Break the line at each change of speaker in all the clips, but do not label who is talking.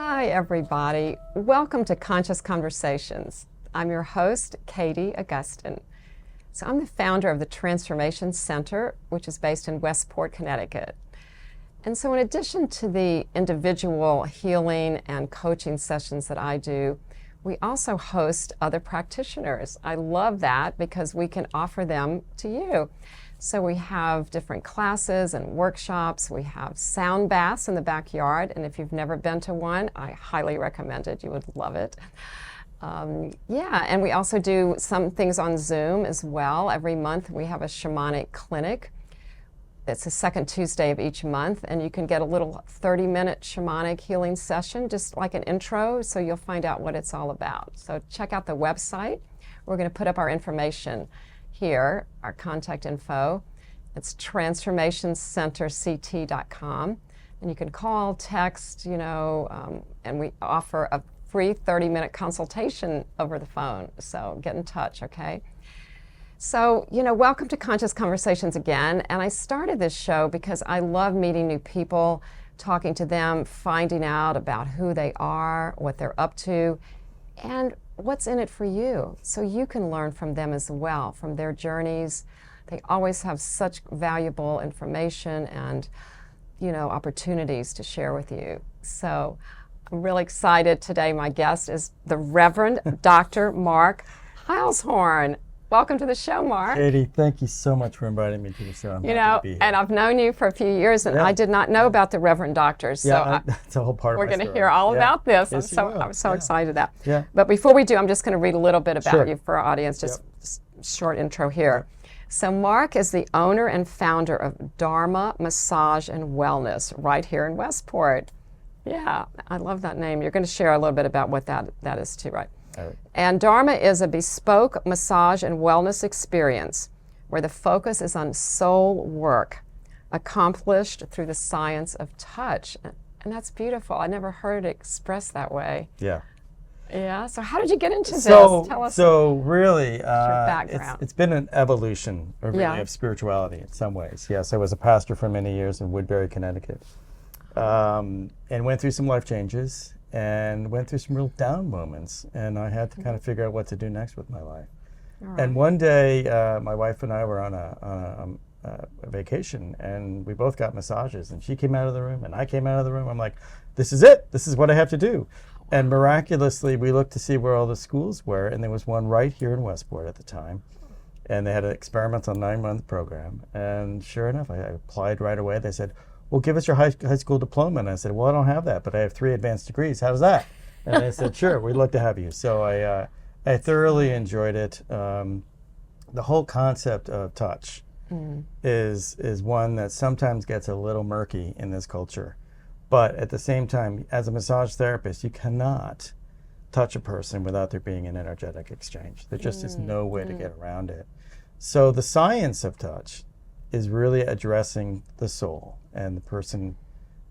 Hi, everybody. Welcome to Conscious Conversations. I'm your host, Katie Augustyn. So I'm the founder of the Transformation Center, which is based in Westport, Connecticut. And so in addition to the individual healing and coaching sessions that I do, we also host other practitioners. I love that because we can offer them to you. So we have different classes and workshops. We have sound baths in the backyard, and if you've never been to one, I highly recommend it. You would love it. And we also do some things on Zoom as well. Every month we have a shamanic clinic. It's the second Tuesday of each month, and you can get a little 30-minute shamanic healing session, just like an intro, so you'll find out what it's all about. So check out the website. We're going to put up our information here, our contact info. It's transformationcenterct.com, and you can call, text, and we offer a free 30-minute consultation over the phone. So get in touch, okay? So, welcome to Conscious Conversations again. And I started this show because I love meeting new people, talking to them, finding out about who they are, what they're up to, and what's in it for you, so you can learn from them as well, from their journeys. They always have such valuable information and, opportunities to share with you. So I'm really excited today. My guest is the Reverend Dr. Mark Heilshorn. Welcome to the show, Mark.
Katie, thank you so much for inviting me to the show. I'm happy to be here.
And I've known you for a few years, and I did not know about the Reverend Dr. So
that's a whole part of
we're
my
going to
story.
hear all about this.
Yes,
I'm so excited about that.
Yeah.
But before we do, I'm just going to read a little bit about
Sure.
you for our audience, just short intro here. So Mark is the owner and founder of Dharma Massage and Wellness right here in Westport. Yeah, I love that name. You're going to share a little bit about what that is too, right? And Dharma is a bespoke massage and wellness experience where the focus is on soul work accomplished through the science of touch. And that's beautiful. I never heard it expressed that way.
Yeah.
Yeah. So how did you get into this?
Tell us. So really,
your background.
It's been an evolution of spirituality in some ways. Yes, I was a pastor for many years in Woodbury, Connecticut, and went through some life changes. And went through some real down moments, and I had to kind of figure out what to do next with my life. Right. And one day, my wife and I were on a vacation, and we both got massages, and she came out of the room, and I came out of the room. I'm like, this is it. This is what I have to do. And miraculously, we looked to see where all the schools were, and there was one right here in Westport at the time, and they had an experimental 9-month program. And sure enough, I applied right away. They said, well, give us your high school diploma. And I said, well, I don't have that, but I have 3 advanced degrees. How does that? And they said, sure, we'd love to have you. So I thoroughly enjoyed it. The whole concept of touch is one that sometimes gets a little murky in this culture. But at the same time, as a massage therapist, you cannot touch a person without there being an energetic exchange. There just is no way to get around it. So the science of touch is really addressing the soul, and the person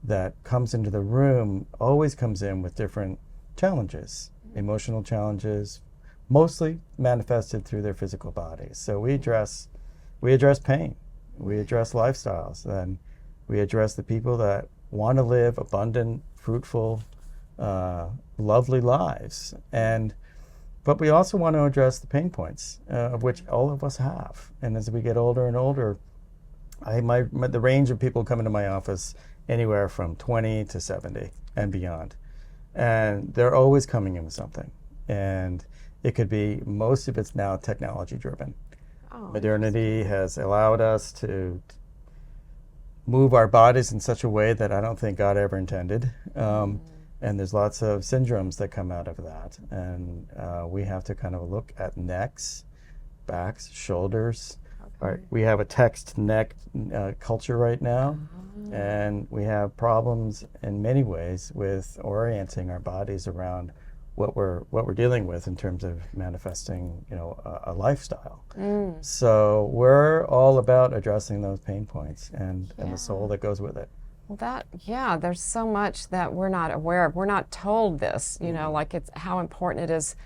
that comes into the room always comes in with different challenges, emotional challenges, mostly manifested through their physical bodies. So we address pain, we address lifestyles, and we address the people that want to live abundant, fruitful, lovely lives. But we also want to address the pain points, of which all of us have. And as we get older and older, the range of people come into my office anywhere from 20 to 70 and beyond. And they're always coming in with something. And it could be, most of it's now technology driven. Modernity has allowed us to move our bodies in such a way that I don't think God ever intended. And there's lots of syndromes that come out of that. And we have to kind of look at necks, backs, shoulders. Right. We have a text neck culture right now, and we have problems in many ways with orienting our bodies around what we're dealing with in terms of manifesting, a lifestyle. So we're all about addressing those pain points and the soul that goes with it.
Well, there's so much that we're not aware of. We're not told this, like it's how important it is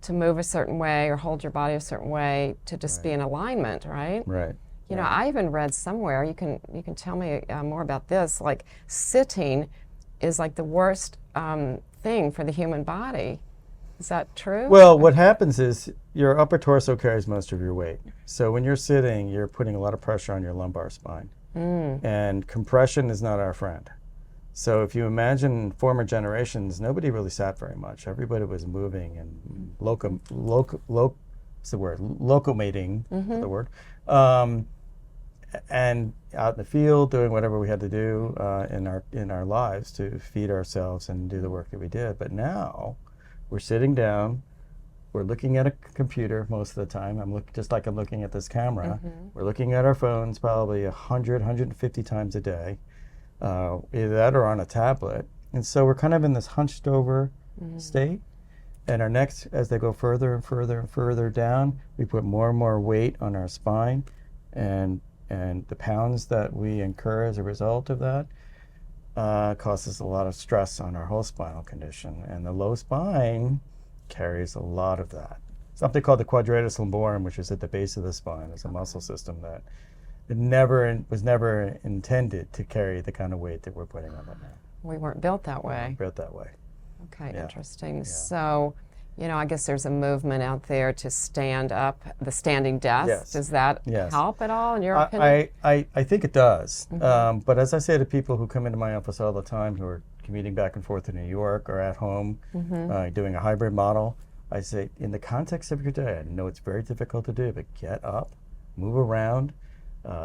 to move a certain way or hold your body a certain way to just be in alignment, right?
Right.
I even read somewhere, you can tell me more about this, like sitting is like the worst thing for the human body. Is that true?
Well, what happens is your upper torso carries most of your weight. So when you're sitting, you're putting a lot of pressure on your lumbar spine. And compression is not our friend. So if you imagine former generations, nobody really sat very much. Everybody was moving and locomating, the word, and out in the field doing whatever we had to do in our lives to feed ourselves and do the work that we did. But now we're sitting down, we're looking at a computer most of the time. Just like I'm looking at this camera. We're looking at our phones probably 100, 150 times a day, either that or on a tablet. And so we're kind of in this hunched over state. And our necks, as they go further and further and further down, we put more and more weight on our spine. And the pounds that we incur as a result of that causes a lot of stress on our whole spinal condition. And the low spine carries a lot of that. Something called the quadratus lumborum, which is at the base of the spine, is a muscle system that was never intended to carry the kind of weight that we're putting on it now.
We weren't built that way.
Built that way.
Okay,
Yeah.
interesting.
Yeah.
So, I guess there's a movement out there to stand up, the standing desk.
Yes.
Does that
Yes.
help at all, in your opinion?
I think it does. But as I say to people who come into my office all the time who are commuting back and forth to New York or at home doing a hybrid model, I say, in the context of your day, I know it's very difficult to do, but get up, move around,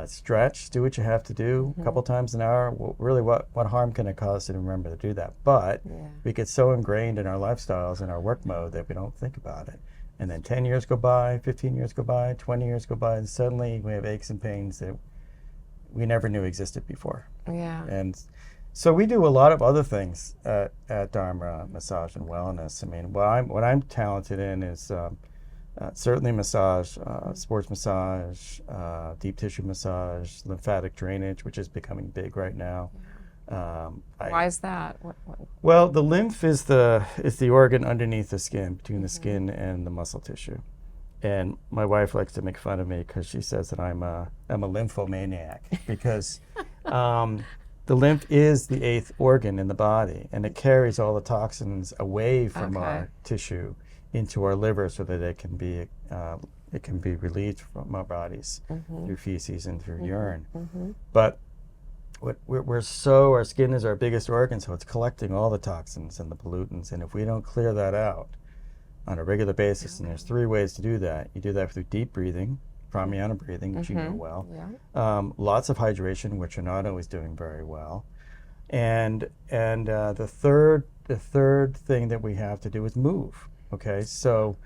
stretch, do what you have to do a couple times an hour. Well, really, what harm can it cause to remember to do that? But we get so ingrained in our lifestyles and our work mode that we don't think about it. And then 10 years go by, 15 years go by, 20 years go by, and suddenly we have aches and pains that we never knew existed before.
Yeah.
And so we do a lot of other things at Dharma Massage and Wellness. I mean, what I'm talented in is certainly massage, sports massage, deep tissue massage, lymphatic drainage, which is becoming big right now.
Why is that?
Well, the lymph is the organ underneath the skin, between the skin and the muscle tissue. And my wife likes to make fun of me because she says that I'm a lymphomaniac because the lymph is the 8th organ in the body, and it carries all the toxins away from our tissue into our liver so that it can be released from our bodies through feces and through urine. But our skin is our biggest organ, so it's collecting all the toxins and the pollutants, and if we don't clear that out on a regular basis, and there's 3 ways to do that. You do that through deep breathing, pranayama breathing, which you know well. Lots of hydration, which you're not always doing very well. And the third thing that we have to do is move. Okay, so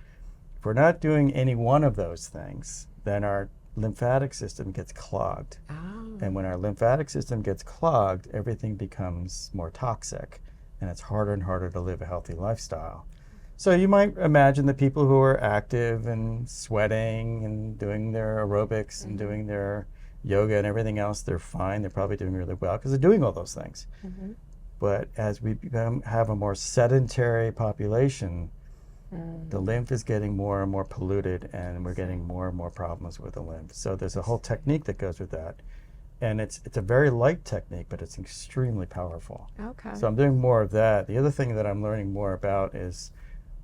if we're not doing any one of those things, then our lymphatic system gets clogged. And when our lymphatic system gets clogged, everything becomes more toxic, and it's harder and harder to live a healthy lifestyle. So you might imagine the people who are active and sweating and doing their aerobics and doing their yoga and everything else, they're fine. They're probably doing really well because they're doing all those things. But as we have a more sedentary population, the lymph is getting more and more polluted, and we're getting more and more problems with the lymph. So there's a whole technique that goes with that. And it's a very light technique, but it's extremely powerful.
Okay.
So I'm doing more of that. The other thing that I'm learning more about is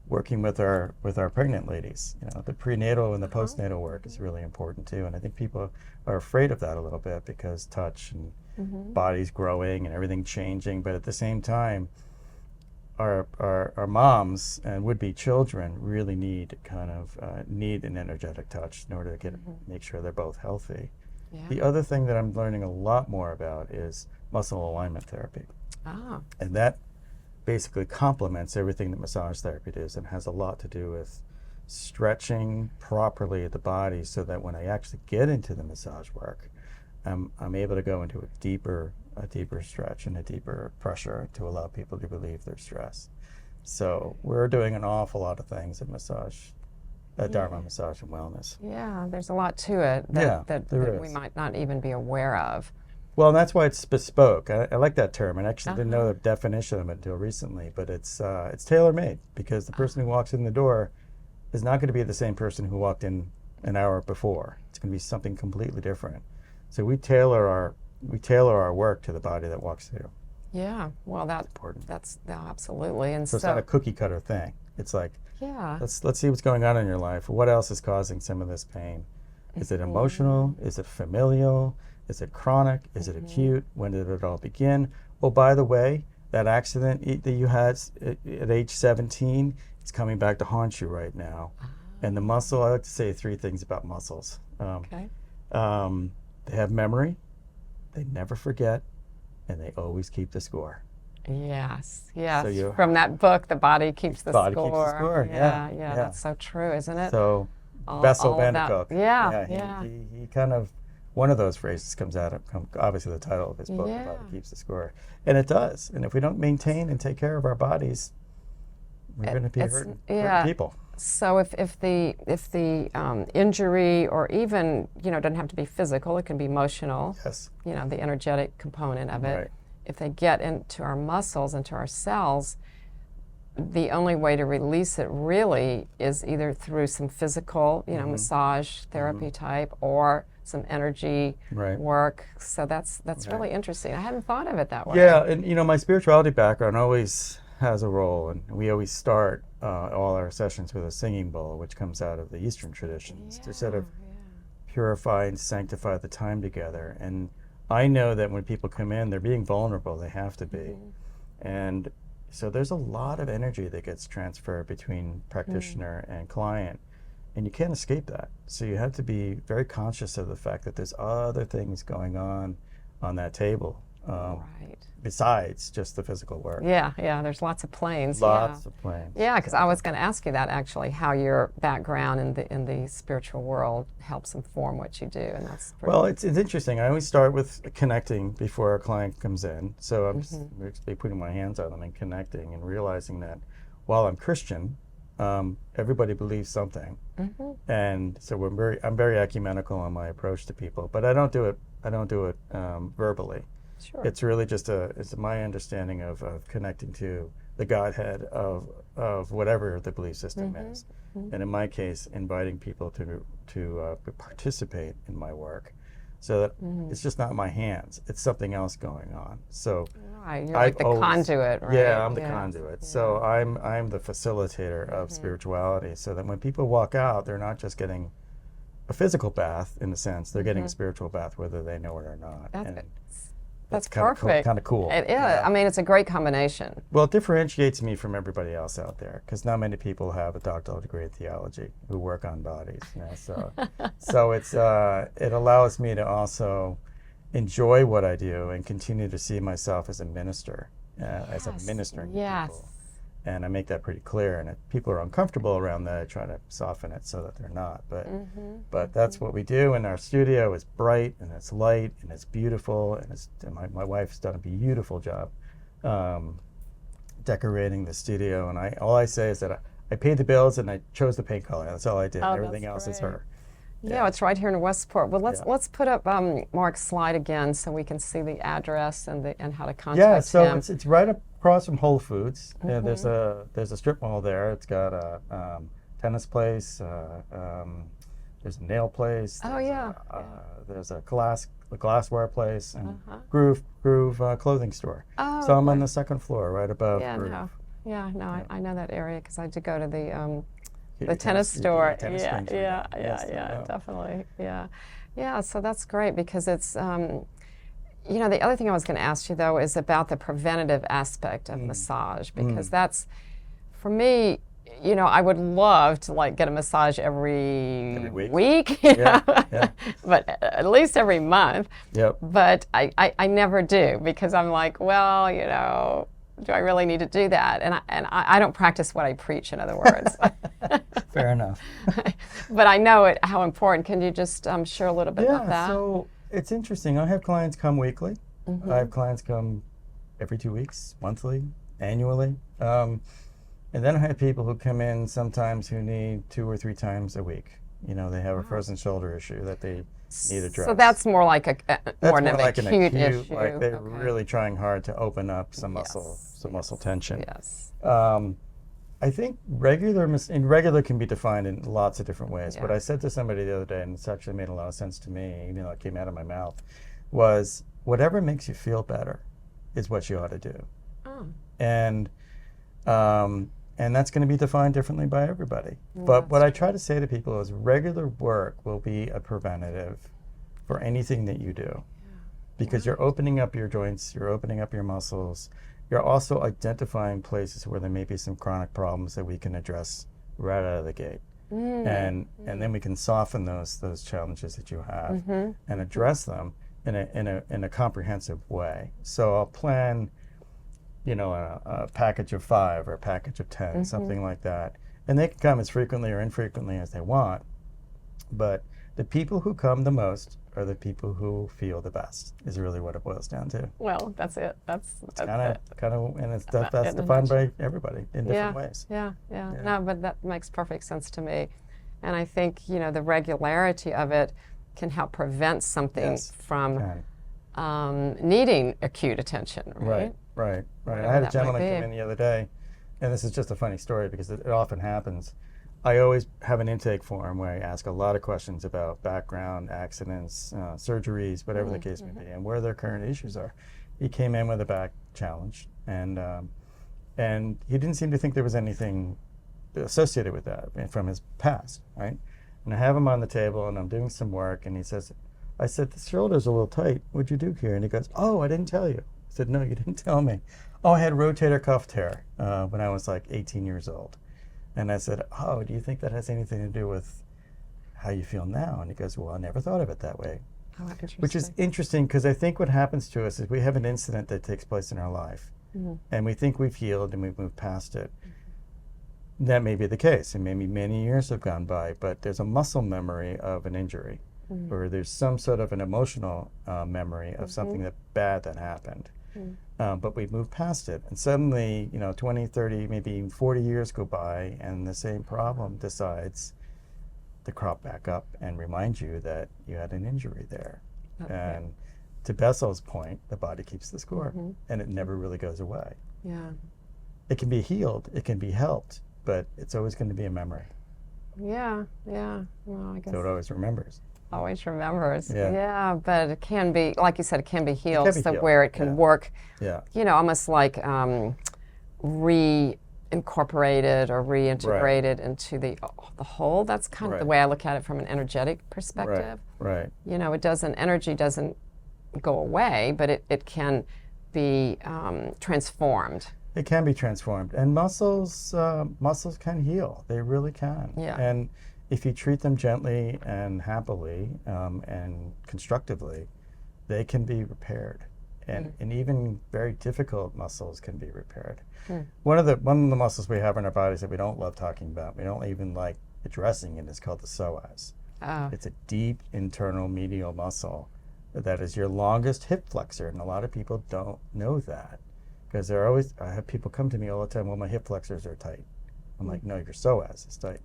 working with our pregnant ladies. The prenatal and the postnatal work is really important too. And I think people are afraid of that a little bit because touch and bodies growing and everything changing. But at the same time, our moms and would-be children really need an energetic touch in order to make sure they're both healthy. The other thing that I'm learning a lot more about is muscle alignment therapy. And that basically complements everything that massage therapy does and has a lot to do with stretching properly the body so that when I actually get into the massage work, I'm able to go into a deeper stretch and a deeper pressure to allow people to relieve their stress. So we're doing an awful lot of things at Dharma Massage and Wellness.
Yeah, there's a lot to it that we might not even be aware of.
Well, and that's why it's bespoke. I like that term. I actually didn't know the definition of it until recently, but it's tailor-made because the person who walks in the door is not going to be the same person who walked in an hour before. It's going to be something completely different. So we tailor our work to the body that walks through.
Yeah. Well,
Important.
that's absolutely. And
So it's not a cookie cutter thing. It's like,
yeah.
let's see what's going on in your life. What else is causing some of this pain? Is it emotional? Is it familial? Is it chronic? Is it acute? When did it all begin? Oh, by the way, that accident that you had at age 17, it's coming back to haunt you right now. And the muscle, I like to say 3 things about muscles.
Okay.
They have memory, they never forget, and they always keep the score.
Yes, yes.
So
from that book, The Body Keeps the
Body
Score.
keeps the score, yeah.
That's so true, isn't it?
So,
all
Bessel
of that.
Vandercook.
Yeah.
He kind of, one of those phrases comes out of, obviously the title of his book,
Yeah.
The Body Keeps the Score. And it does. And if we don't maintain and take care of our bodies, we're going to be hurting people.
So if the injury, or even, doesn't have to be physical, it can be emotional.
Yes.
The energetic component of it.
Right.
If they get into our muscles, into our cells, the only way to release it really is either through some physical, massage therapy type, or some energy work. So that's really interesting. I hadn't thought of it that way.
Yeah, and my spirituality background always has a role, and we always start all our sessions with a singing bowl, which comes out of the Eastern traditions to sort of purify and sanctify the time together. And I know that when people come in, they're being vulnerable. They have to be. And so there's a lot of energy that gets transferred between practitioner and client, and you can't escape that. So you have to be very conscious of the fact that there's other things going on that table. Besides just the physical work.
Yeah, there's lots of planes.
Lots of planes.
Yeah, because I was going to ask you that actually, how your background in the spiritual world helps inform what you do, and that's pretty.
Well, it's interesting. I always start with connecting before a client comes in. So I'm basically putting my hands on them and connecting and realizing that while I'm Christian, everybody believes something, and so I'm very ecumenical in my approach to people. But I don't do it verbally.
Sure.
It's really just it's my understanding of connecting to the Godhead of whatever the belief system is, and in my case, inviting people to participate in my work, so that it's just not my hands; it's something else going on. So
you're like the conduit, right?
Yeah, I'm the conduit. Yeah. So I'm the facilitator of spirituality, so that when people walk out, they're not just getting a physical bath in a sense; they're getting a spiritual bath, whether they know it or not.
That's perfect.
Kind of cool.
It is. Yeah. I mean, it's a great combination.
Well, it differentiates me from everybody else out there, because not many people have a doctoral degree in theology who work on bodies. So it allows me to also enjoy what I do and continue to see myself as a minister, as a ministering to people. And I make that pretty clear. And if people are uncomfortable around that, I try to soften it so that they're not. But that's what we do. And our studio is bright, and it's light, and it's beautiful. And my wife's done a beautiful job decorating the studio. And all I say is that I paid the bills and I chose the paint color. That's all I did. Everything else is her.
Yeah, it's right here in Westport. Well, let's put up Mark's slide again so we can see the address and how to contact him.
Yeah, so it's right across from Whole Foods. There's a strip mall there. It's got a tennis place. There's a nail place. There's a glassware place and Groove clothing store. So I'm on the second floor, right above Groove.
I know that area because I did go to the tennis store. Definitely. Yeah. So that's great because it's. The other thing I was going to ask you though is about the preventative aspect of massage, because that's, for me, I would love to get a massage every week, but at least every month.
Yep.
But I never do, because I'm like, well, do I really need to do that? And I don't practice what I preach, in other words.
Fair enough.
But I know how important. Can you just share a little bit about that?
So it's interesting. I have clients come weekly. I have clients come every 2 weeks, monthly, annually. And then I have people who come in sometimes who need 2 or 3 times a week. They have a frozen shoulder issue that they need addressed.
So that's more like an acute issue.
Like they're really trying hard to open up some muscle tension.
Yes.
I think regular can be defined in lots of different ways. What I said to somebody the other day, and it's actually made a lot of sense to me, even though it came out of my mouth, was whatever makes you feel better is what you ought to do.
Oh.
And that's going to be defined differently by everybody. But what I try to say to people is regular work will be a preventative for anything that you do. Because you're opening up your joints, you're opening up your muscles, you're also identifying places where there may be some chronic problems that we can address right out of the gate. And then we can soften those challenges that you have and address them in a comprehensive way. So I'll plan, a package of 5 or a package of 10, something like that. And they can come as frequently or infrequently as they want. But the people who come the most are the people who feel the best, is really what it boils down to.
Well, that's it. That's
kind of, and that's defined by everybody in different ways.
Yeah. No, but that makes perfect sense to me. And I think, the regularity of it can help prevent something from needing acute attention, right?
Right. I had a gentleman come in the other day, and this is just a funny story because it often happens. I always have an intake form where I ask a lot of questions about background, accidents, surgeries, whatever the case may be, and where their current issues are. He came in with a back challenge, and he didn't seem to think there was anything associated with that from his past, right? And I have him on the table, and I'm doing some work, and he says, I said, the shoulder's a little tight. What'd you do here? And he goes, oh, I didn't tell you. I said, no, you didn't tell me. Oh, I had rotator cuff tear when I was like 18 years old. And I said, oh, do you think that has anything to do with how you feel now? And he goes, well, I never thought of it that way.
Oh, interesting.
Which is interesting because I think what happens to us is we have an incident that takes place in our life and we think we've healed and we've moved past it. That may be the case, and maybe many years have gone by, but there's a muscle memory of an injury or there's some sort of an emotional memory of something bad that happened. But we've moved past it, and suddenly, 20, 30, maybe even 40 years go by, and the same problem decides to crop back up and remind you that you had an injury there. And to Bessel's point, the body keeps the score, and it never really goes away.
Yeah.
It can be healed, it can be helped, but it's always going to be a memory.
Yeah. Well, I guess.
So it always remembers.
Always remembers.
Yeah.
But it can be, like you said, it can be healed.
It can be healed.
Where it can work,
Yeah.
Almost like reincorporated or reintegrated into the whole. That's kind of the way I look at it from an energetic perspective.
Right.
Energy doesn't go away, but it can be transformed.
It can be transformed, and muscles can heal. They really can.
Yeah.
And if you treat them gently and happily and constructively, they can be repaired, and even very difficult muscles can be repaired. One of the muscles we have in our bodies that we don't love talking about, we don't even like addressing it, is called the psoas. It's a deep internal medial muscle that is your longest hip flexor, and a lot of people don't know that because I have people come to me all the time, well, my hip flexors are tight. I'm like, no, your psoas is tight.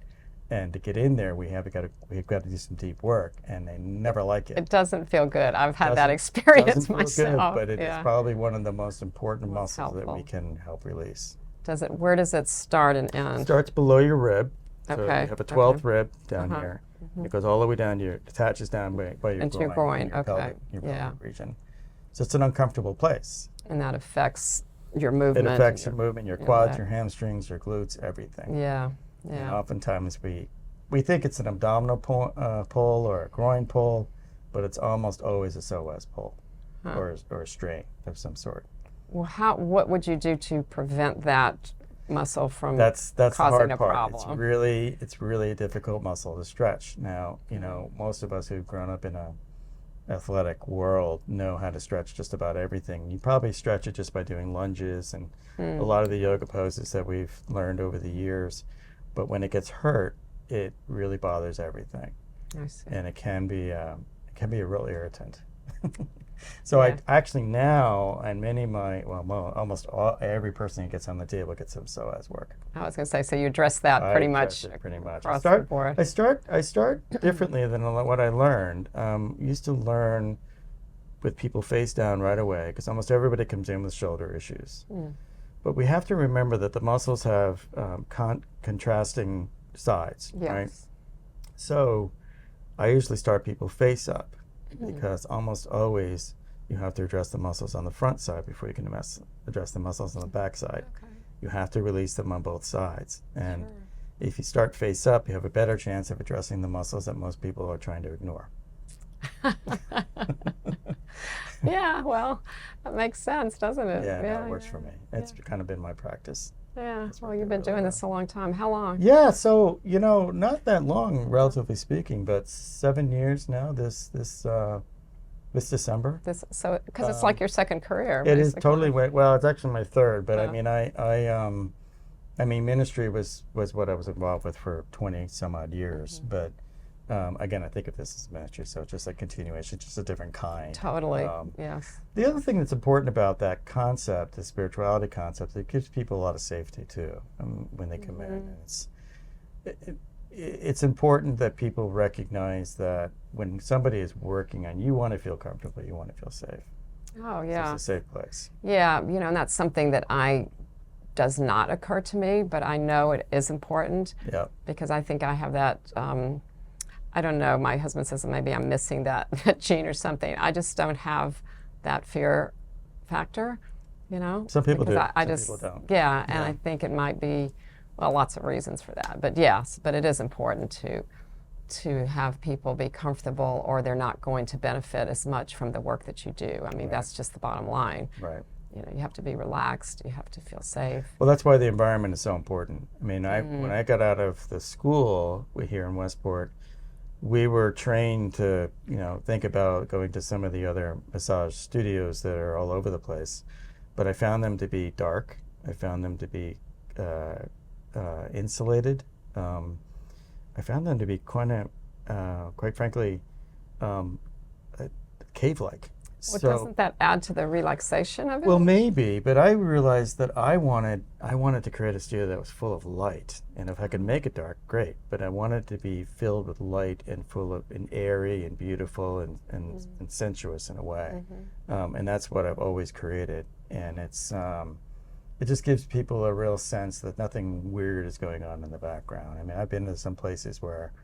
And to get in there, we've got to do some deep work, and they never like it.
It doesn't feel good. I've had that experience myself.
Doesn't feel good, but it is probably one of the most important muscles that we can help release.
Where does it start and end?
It starts below your rib. So
Okay.
you have a 12th rib down here. It goes all the way down to it attaches down by your
Into
groin.
your groin.
Your
Okay.
pelvic region. So it's an uncomfortable place.
And that affects your movement.
It affects your movement, your quads,
leg.
your hamstrings, your glutes, everything.
Yeah.
And oftentimes we think it's an abdominal pull or a groin pull, but it's almost always a psoas pull or a strain of some sort.
Well, what would you do to prevent that muscle from
that's
causing
the hard
a
part.
problem?
It's really a difficult muscle to stretch. Now, most of us who've grown up in a athletic world know how to stretch just about everything. You probably stretch it just by doing lunges and a lot of the yoga poses that we've learned over the years. But when it gets hurt, it really bothers everything.
I see.
And it can be a real irritant. So I actually now, and almost every person who gets on the table gets some psoas work.
I was going to say, so you address that pretty much across the board.
I start differently than what I learned. Used to learn with people face down right away because almost everybody comes in with shoulder issues. But we have to remember that the muscles have contrasting sides, right? So I usually start people face up because almost always you have to address the muscles on the front side before you can address the muscles on the back side.
Okay.
You have to release them on both sides. And
Sure.
if you start face up, you have a better chance of addressing the muscles that most people are trying to ignore.
Yeah, well, that makes sense, doesn't it?
Yeah, no, it works for me. It's kind of been my practice.
Yeah,
That's
well,
worked
you've
out
been
really
doing
well.
this a long time. How long?
Yeah, so not that long, relatively speaking, but 7 years now. This December.
So, because it's like your second career,
It is
basically.
totally well. It's actually my third, but I
Uh.
mean, I mean, ministry was what I was involved with for 20 some odd years. But again, I think of this as ministry, so it's just a continuation, just a different kind.
Totally, yes.
The other thing that's important about that concept, the spirituality concept, it gives people a lot of safety too when they come in. And it's important that people recognize that when somebody is working on you, want to feel comfortable, you want to feel safe.
Oh,
So
yeah.
it's a safe place.
Yeah, and that's something that does not occur to me, but I know it is important
Yeah.
because I think I have that, I don't know, my husband says that maybe I'm missing that gene or something. I just don't have that fear factor,
Some people
because
do.
I
Some
just,
people don't.
yeah, and
Yeah.
I think it might be, well, lots of reasons for that. But yes, but it is important to have people be comfortable or they're not going to benefit as much from the work that you do. I mean, that's just the bottom line.
Right.
You have to be relaxed, you have to feel safe.
Well, that's why the environment is so important. I mean, when I got out of the school here in Westport, we were trained to, think about going to some of the other massage studios that are all over the place. But I found them to be dark. I found them to be insulated. I found them to be quite frankly, cave-like.
Well, doesn't that add to the relaxation of it?
Well, maybe, but I realized that I wanted to create a studio that was full of light, and if I could make it dark, great. But I wanted to be filled with light and and airy and beautiful and sensuous in a way, and that's what I've always created. And it just gives people a real sense that nothing weird is going on in the background. I mean, I've been to some places where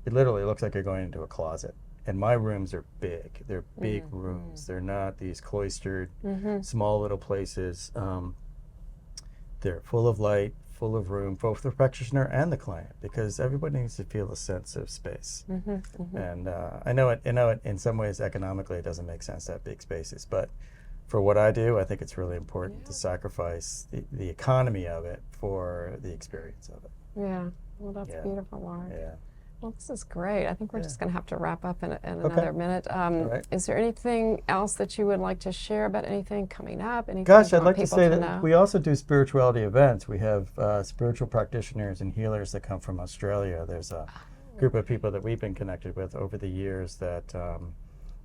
it literally looks like you're going into a closet. And my rooms are big. They're big rooms. They're not these cloistered, small little places. They're full of light, full of room, both the practitioner and the client, because everybody needs to feel a sense of space. And I know it. In some ways, economically, it doesn't make sense to have big spaces, but for what I do, I think it's really important to sacrifice the economy of it for the experience of it.
Yeah. Well, that's beautiful, Mark.
Yeah.
Well, this is great. I think we're just going to have to wrap up in another minute.
Right.
Is there anything else that you would like to share about anything coming up? Anything
Gosh,
you
I'd
want
like to
people
say
know?
that we also do spirituality events. We have spiritual practitioners and healers that come from Australia. There's a group of people that we've been connected with over the years that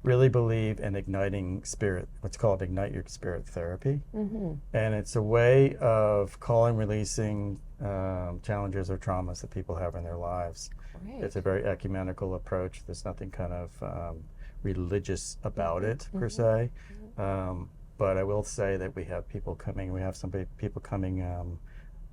really believe in igniting spirit, what's called Ignite Your Spirit Therapy. And it's a way of calling, releasing challenges or traumas that people have in their lives.
Great.
It's a very ecumenical approach. There's nothing kind of religious about it per se. But I will say that we have people coming. We have some people coming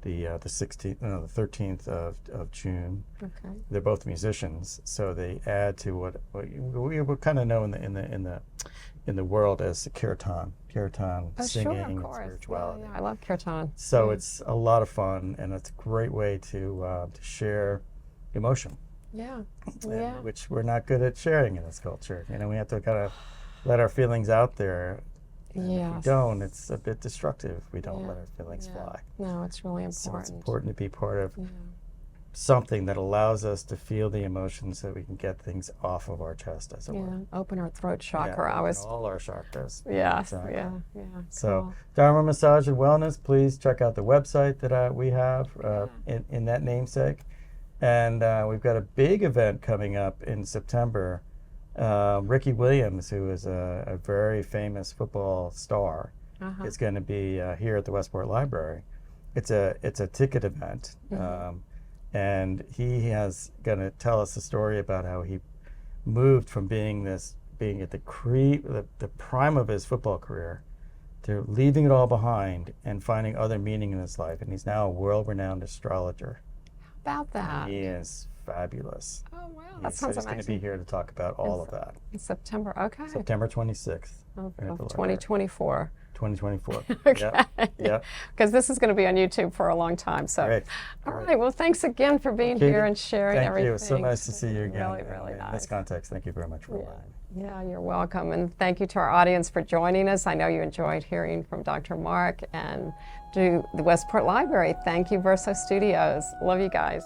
the 13th of June.
Okay.
They're both musicians, so they add to what we kind of know in the world as kirtan singing
Sure, of
and
course.
spirituality.
Yeah, I love kirtan.
So it's a lot of fun, and it's a great way to share emotion,
Yeah.
which we're not good at sharing in this culture. We have to kind of let our feelings out there. And if we
Yes.
don't, it's a bit destructive. We don't let our feelings
Yeah.
fly.
No, it's really important.
So it's important to be part of
Yeah.
something that allows us to feel the emotions so we can get things off of our chest, as it were.
Yeah. Open our throat chakra.
Yeah,
I was.
all our chakras.
Yes.
Exactly.
Yeah.
So,
Cool.
Dharma Massage and Wellness, please check out the website that we have in that namesake. And we've got a big event coming up in September. Ricky Williams, who is a very famous football star, is going to be here at the Westport Library. It's a ticket event, and he has going to tell us a story about how he moved from being at the prime of his football career to leaving it all behind and finding other meaning in his life. And he's now a world-renowned astrologer.
About that.
He is fabulous.
wow, that sounds
He's going to be
amazing.
here to talk about all of that.
In September, okay.
September 26th.
Of
right at the library.
2024.
2024.
Okay.
Yep.
Because this is going to be on YouTube for a long time. So,
Great.
all right. Well, thanks again for being
Katie,
here and sharing
thank
everything.
you. It's so nice to see you again.
Really, really
in
nice.
this context, thank you very much for allowing me.
Yeah, you're welcome. And thank you to our audience for joining us. I know you enjoyed hearing from Dr. Mark, and to the Westport Library. Thank you, Verso Studios. Love you guys.